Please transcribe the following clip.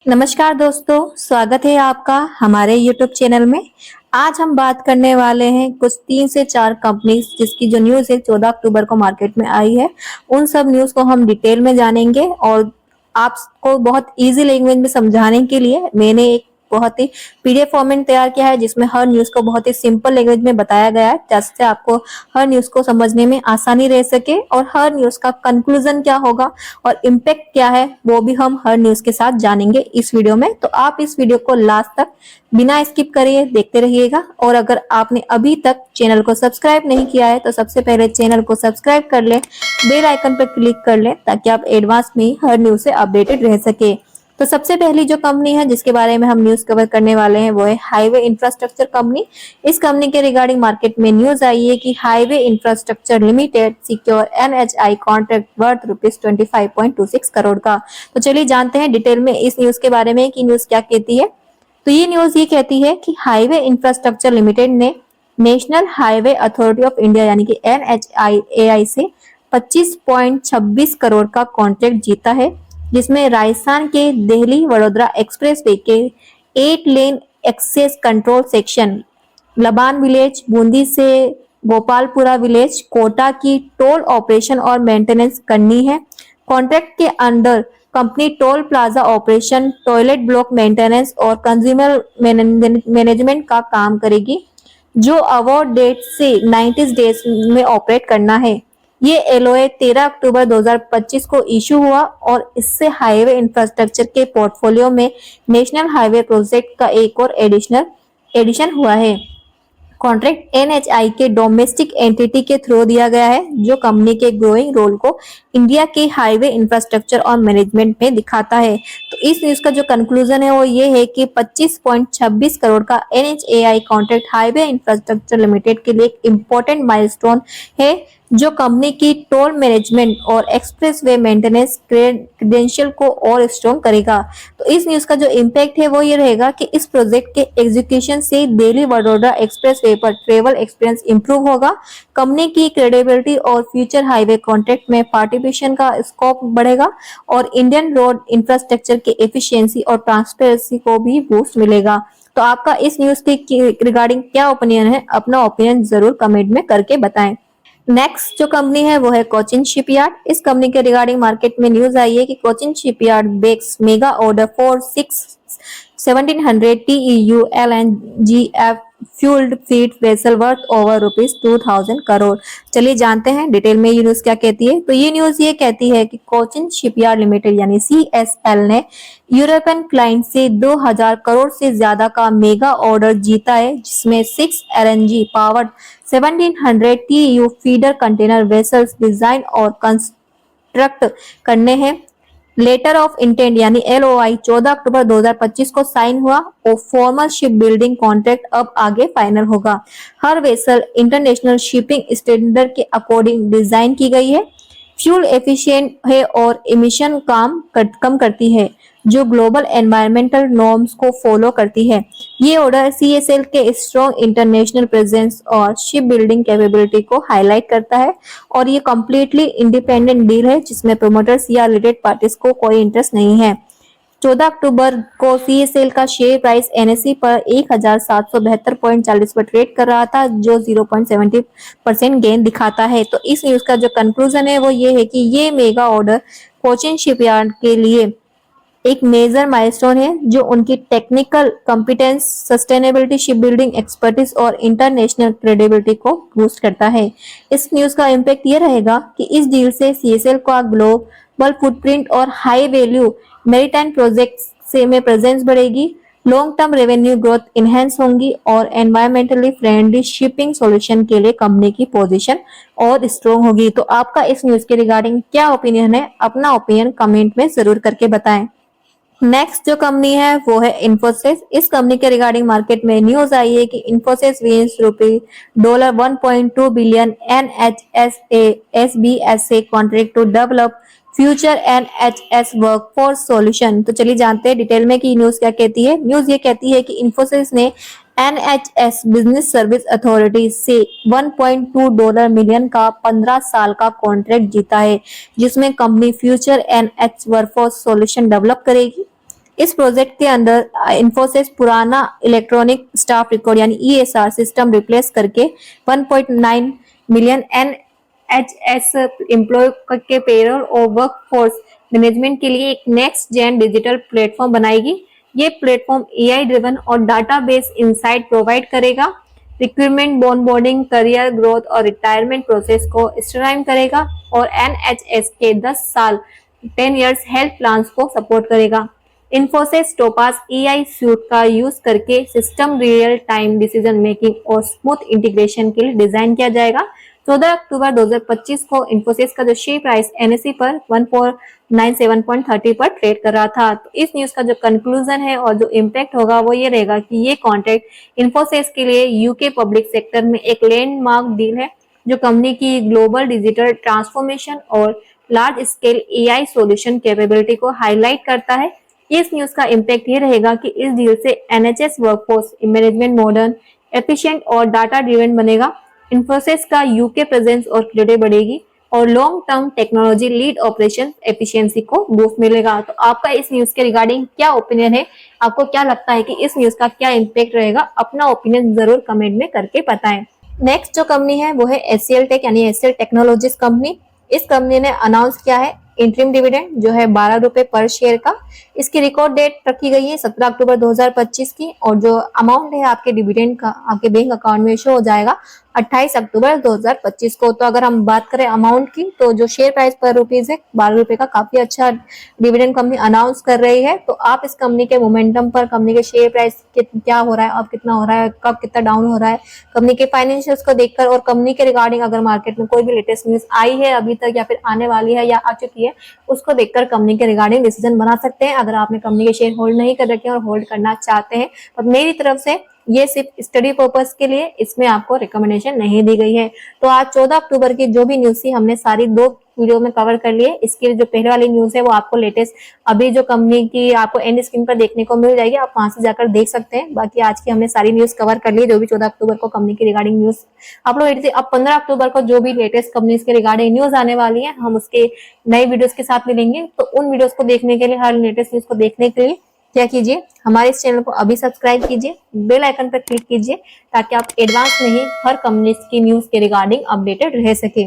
नमस्कार दोस्तों, स्वागत है आपका हमारे YouTube चैनल में। आज हम बात करने वाले हैं कुछ 3 से 4 कंपनीज जिसकी जो न्यूज़ है 14 अक्टूबर को मार्केट में आई है। उन सब न्यूज़ को हम डिटेल में जानेंगे और आपको बहुत इजी लैंग्वेज में समझाने के लिए मैंने एक बहुत ही पीडीएफ फॉर्मेट तैयार किया है जिसमें हर न्यूज़ को बहुत ही सिंपल लैंग्वेज में बताया गया है जिससे आपको हर न्यूज़ को समझने में आसानी रह सके और हर न्यूज़ का कंक्लूजन क्या होगा और इम्पैक्ट क्या है वो भी हम हर न्यूज़ के साथ जानेंगे इस वीडियो में। तो आप इस वीडियो को लास्ट तक बिना स्किप करिए देखते रहिएगा। और अगर आपने अभी तक चैनल को सब्सक्राइब नहीं किया है तो सबसे पहले चैनल को सब्सक्राइब कर लें, बेल आइकन पर क्लिक कर लें ताकि आप एडवांस में हर न्यूज़ से अपडेटेड रह सके। तो सबसे पहली जो कंपनी है जिसके बारे में हम न्यूज़ कवर करने वाले हैं वो है हाईवे इंफ्रास्ट्रक्चर कंपनी। इस कंपनी के रिगार्डिंग मार्केट में न्यूज़ आई है कि highway infrastructure limited secure NHAI contract worth ₹25.26 crore का। तो चलिए जानते हैं डिटेल में इस न्यूज़ के बारे में कि न्यूज़ क्या कहती है। तो ये न्यूज़ ये कहती है कि हाईवे इंफ्रास्ट्रक्चर लिमिटेड ने national highway authority of India यानी कि एनएचआईएआई से 25.26 करोड़ का कॉन्ट्रैक्ट जीता है, जिसमें राजस्थान के दिल्ली वडोदरा एक्सप्रेसवे के 8 लेन एक्सेस कंट्रोल सेक्शन, लबान विलेज, बूंदी से गोपालपुरा विलेज, कोटा की टोल ऑपरेशन और मेंटेनेंस करनी है। कॉन्ट्रैक्ट के under company toll plaza operation, toilet block maintenance और कंज्यूमर मैनेजमेंट का काम करेगी, जो अवार्ड डेट से 90 डेज में ऑपरेट करना है। ये एलओए 13 अक्टूबर 2025 को इशू हुआ और इससे हाईवे इंफ्रास्ट्रक्चर के पोर्टफोलियो में नेशनल हाईवे प्रोजेक्ट का एक और एडिशन हुआ है। कॉन्ट्रैक्ट एनएचआई के डोमेस्टिक एंटिटी के थ्रू दिया गया है, जो कंपनी के ग्रोइंग रोल को इंडिया के हाईवे इंफ्रास्ट्रक्चर और मैनेजमेंट में दिखाता है। तो इस न्यूज़ का जो कंक्लूजन है वो ये है कि 25.26 करोड़ का NHAI contract highway infrastructure limited के लिए एक इम्पोर्टेंट माइलस्टोन है, जो कंपनी की टोल मैनेजमेंट और एक्सप्रेसवे मेंटेनेंस क्रेडेंशियल को और स्ट्रॉन्ग करेगा। तो इस न्यूज़ का जो इम्पैक्ट है वो ये रहेगा कि इस प्रोजेक्ट के एग्जीक्यूशन से दिल्ली वडोदरा एक्सप्रेसवे पर ट्रेवल एक्सपीरियंस इंप्रूव होगा, कंपनी की क्रेडिबिलिटी और फ्यूचर हाईवे कॉन्ट्रैक्ट में पार्टिसिपेशन का स्कोप बढ़ेगा और इंडियन रोड इंफ्रास्ट्रक्चर के एफिशिएंसी और ट्रांसपेरेंसी को भी बूस्ट मिलेगा। तो आपका इस न्यूज़ के रिगार्डिंग क्या ओपिनियन है? अपना ओपिनियन जरूर कमेंट में करके बताएं। नेक्स्ट जो कंपनी है वो है कोचिन शिपयार्ड। इस कंपनी के रिगार्डिंग मार्केट में न्यूज आई है कि Cochin shipyard bags mega order for 1700 TEU LNG fuelled feed vessel worth over ₹2000 crore. चलिए जानते हैं डिटेल में ये न्यूज क्या कहती है। तो ये न्यूज ये कहती है कि कोचिन शिपयार्ड लिमिटेड यानी CSL ने यूरोपियन क्लाइंट से 2000 करोड़ से ज्यादा का मेगा ऑर्डर जीता है, जिसमें 6 LNG powered 1700 TEU feeder container vessels design और कंस्ट्रक्ट करने हैं। लेटर ऑफ इंटेंट यानी LOI 14 अक्टूबर 2025 को साइन हुआ और फॉर्मल शिप बिल्डिंग कॉन्ट्रैक्ट अब आगे फाइनल होगा। हर वेसल इंटरनेशनल शिपिंग स्टैंडर्ड के अकॉर्डिंग डिजाइन की गई है, फ्यूल एफिशिएंट है और इमिशन कम करती है, जो ग्लोबल एनवायरमेंटल नॉर्म्स को फॉलो करती है। ये ऑर्डर CSL के स्ट्रॉन्ग इंटरनेशनल प्रेजेंस और शिप बिल्डिंग कैपेबिलिटी को हाईलाइट करता है और ये कम्प्लीटली इंडिपेंडेंट डील है जिसमें प्रोमोटर्स या रिलेटेड पार्टीज को कोई इंटरेस्ट नहीं है। 14 अक्टूबर को CSL का शेयर प्राइस NSE पर 1772.40 पर ट्रेड कर रहा था, जो 0.70% गेन दिखाता है। तो इस न्यूज का जो कंक्लूजन है वो ये है कि ये मेगा ऑर्डर कोचिन शिपयार्ड के लिए एक मेजर माइलस्टोन है, जो उनकी technical competence, sustainability, ship building expertise और इंटरनेशनल क्रेडिबिलिटी को बूस्ट करता है। इस न्यूज का इम्पैक्ट ये रहेगा कि इस डील से CSL का ग्लोबल फुटप्रिंट और हाई वैल्यू मैरीटाइम प्रोजेक्ट से में प्रेजेंस बढ़ेगी, long term revenue growth enhance होंगी और एनवायरमेंटली फ्रेंडली शिपिंग सॉल्यूशन के लिए कंपनी की पोजीशन और स्ट्रॉन्ग होगी। तो आपका इस न्यूज के रिगार्डिंग क्या ओपिनियन है? अपना ओपिनियन कमेंट में जरूर करके बताएं। नेक्स्ट जो कंपनी है वो है इन्फोसिस। इस कंपनी के रिगार्डिंग मार्केट में न्यूज आई है कि Infosys wins $1.2 billion NHSBSA contract to develop future NHS workforce solution. तो चलिए जानते हैं डिटेल में कि न्यूज क्या कहती है। न्यूज ये कहती है कि इन्फोसिस ने NHS बिजनेस सर्विस अथॉरिटी से $1.2 मिलियन का 15 साल का कॉन्ट्रैक्ट जीता है, जिसमें company future NH workforce solution develop करेगी। इस प्रोजेक्ट के अंदर इंफोसिस पुराना इलेक्ट्रॉनिक स्टाफ रिकॉर्ड यानी ईएसआर सिस्टम रिप्लेस करके 1.9 मिलियन एनएचएस एम्प्लॉय के पेरोल और वर्कफोर्स मैनेजमेंट के लिए एक नेक्स्ट जेन डिजिटल प्लेटफॉर्म बनाएगी। ये प्लेटफॉर्म एआई ड्रिवन और डाटाबेस इनसाइट प्रोवाइड करेगा, रिक्रूटमेंट, ऑनबोर्डिंग, करियर ग्रोथ और रिटायरमेंट प्रोसेस को स्ट्रीमलाइन करेगा और एनएचएस के 10 साल 10 इयर्स हेल्थ प्लान्स को सपोर्ट करेगा। इन्फोसिस टोपास एआई सूट का यूज करके system real time decision making और स्मूथ इंटीग्रेशन के लिए डिजाइन किया जाएगा। 14 अक्टूबर 2025 को इन्फोसिस का जो शेयर प्राइस एनएसई पर 1497.30 पर ट्रेड कर रहा था। तो इस न्यूज का जो कंक्लूजन है और जो इम्पैक्ट होगा वो ये रहेगा कि ये कॉन्ट्रैक्ट इन्फोसिस के लिए यूके पब्लिक सेक्टर में एक लैंडमार्क डील है, जो कंपनी की ग्लोबल डिजिटल ट्रांसफॉर्मेशन और large scale AI solution capability को हाईलाइट करता है। इस न्यूज का इम्पैक्ट ये रहेगा कि इस डील से NHS workforce management modern, efficient और डाटा ड्रिवन बनेगा। इन्फोसिस का यूके प्रेजेंस और क्रेडिट बढ़ेगी और long term technology lead operation efficiency को बूस्ट मिलेगा। तो आपका इस न्यूज के रिगार्डिंग क्या ओपिनियन है? आपको क्या लगता है कि इस न्यूज का क्या इम्पैक्ट रहेगा? अपना ओपिनियन जरूर कमेंट में करके बताएं। नेक्स्ट जो कंपनी है वो है एचसीएल टेक यानी एचसीएल टेक्नोलॉजीज कंपनी। इस कंपनी ने अनाउंस किया है इंटरिम डिविडेंड जो है 12 रुपए पर शेयर का। इसकी रिकॉर्ड डेट रखी गई है 17 अक्टूबर 2025 की और जो अमाउंट है आपके डिविडेंड का आपके बैंक अकाउंट में शो हो जाएगा 28 अक्टूबर 2025 को। तो अगर हम बात करें अमाउंट की तो जो शेयर प्राइस पर रुपीज है 12 रुपए का काफी अच्छा डिविडेंड कंपनी अनाउंस कर रही है। तो आप इस कंपनी के मोमेंटम पर, कंपनी के शेयर प्राइस क्या हो रहा है, अब कितना हो रहा है, कब कितना डाउन हो रहा है, कंपनी के फाइनेंशियल्स को देखकर और कंपनी के रिगार्डिंग अगर मार्केट में कोई भी लेटेस्ट न्यूज आई है अभी तक या फिर आने वाली है या आ चुकी है, उसको देखकर कंपनी के रिगार्डिंग डिसीजन बना सकते हैं। अगर आपने कंपनी के शेयर होल्ड नहीं कर रखे हैं और होल्ड करना चाहते हैं तो मेरी तरफ से ये सिर्फ स्टडी पर्पस के लिए, इसमें आपको रिकमेंडेशन नहीं दी गई है। तो आज 14 अक्टूबर की जो भी न्यूज थी हमने सारी 2 वीडियो में कवर कर लिए। इसकी जो पहले वाली न्यूज है वो आपको लेटेस्ट अभी जो कंपनी की आपको एंड स्क्रीन पर देखने को मिल जाएगी, आप वहां से जाकर देख सकते हैं। बाकी आज की हमने सारी न्यूज कवर कर ली जो भी 14 अक्टूबर को कंपनी की रिगार्डिंग न्यूज अपलोड थी। अब 15 अक्टूबर को जो भी लेटेस्ट कंपनीज के रिगार्डिंग न्यूज आने वाली है हम उसके नए वीडियोस के साथ मिलेंगे। तो उन वीडियोस को देखने के लिए, हर लेटेस्ट न्यूज को देखने के लिए क्या कीजिए, हमारे इस चैनल को अभी सब्सक्राइब कीजिए, बेल आइकन पर क्लिक कीजिए ताकि आप एडवांस में ही हर कंपनी की न्यूज के रिगार्डिंग अपडेटेड रह सके।